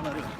لا لا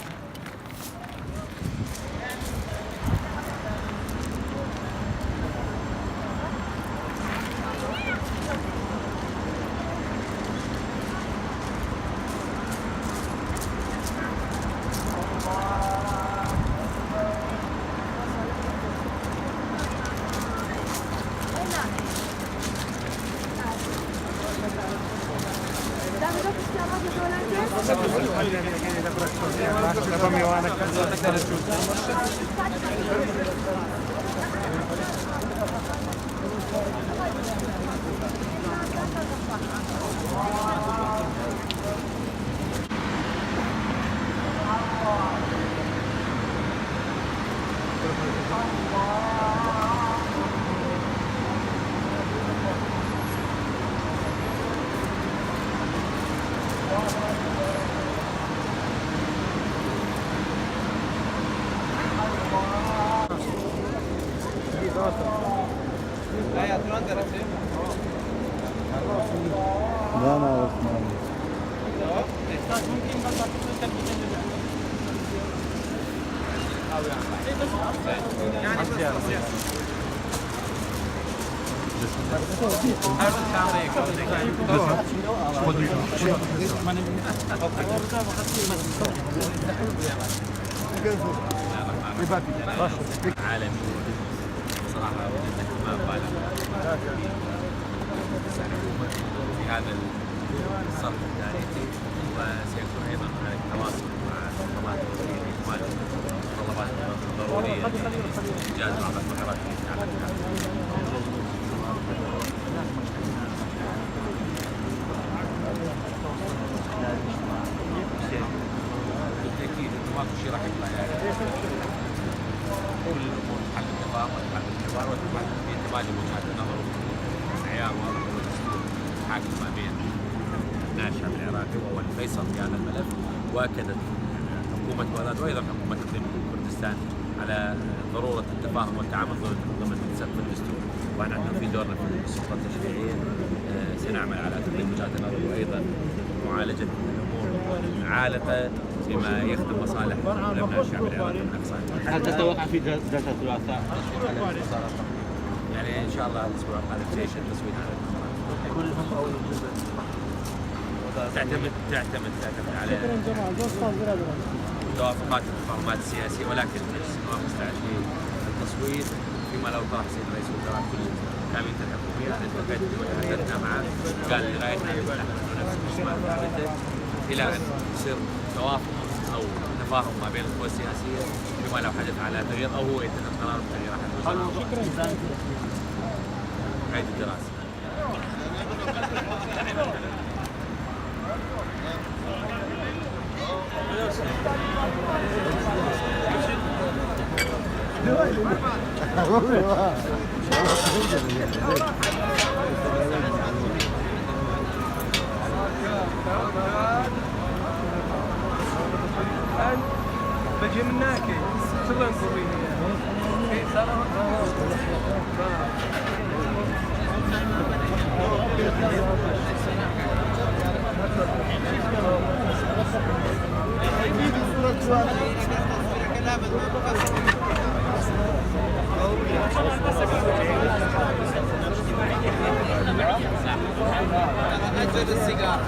عالمي صراحة ما بالغ سنقوم في هذا الصرف التاريخي وسيكون أيضا هناك تواصل مع منظمات الإكمال المتطلبات الضرورية لإنجاز بعض الفقرات التي تتعلق بالتأكيد أنه شيء راح يطلع يعني كل الأمور تحل الاتفاق وتحل الحوار وتحل باعتماد وجهات النظر والمعيار واضح والدستور حاكم ما بين أبناء الشعب العراقي وهو الفيصل في هذا الملف. وأكدت حكومة بغداد وأيضا حكومة إقليم كردستان على ضرورة التفاهم والتعامل ضمن سقف الدستور، ونحن في دورنا في السلطة التشريعية سنعمل على تقديم وجهات النظر وأيضا معالجة الأمور العالقة بما يخدم مصالح أبناء الشعب العراقي من أقصاه. هل تتوقع في جلسة الثلاثاء يعني إن شاء الله الأسبوع القادم جيش التصويت على القرارات. كلهم أو تعتمد على توافقات التفاهمات السياسية، ولكن مجلس النواب مستعد للتصويت فيما لو طرح سيد رئيس الوزراء كل كابينة الحكومية. أنا تحدثنا معه قال لغايتنا نحن نفس الجسمان ثابتة إلى أن يصير توافق أو تفاهم ما بين القوى السياسية فيما لو حدث على تغيير أو هو يتخذ قرار بتغيير أحد الوزراء. قيد الدراسة. بجي منك شغل نقولي أجل السيجارة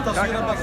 تصوير بس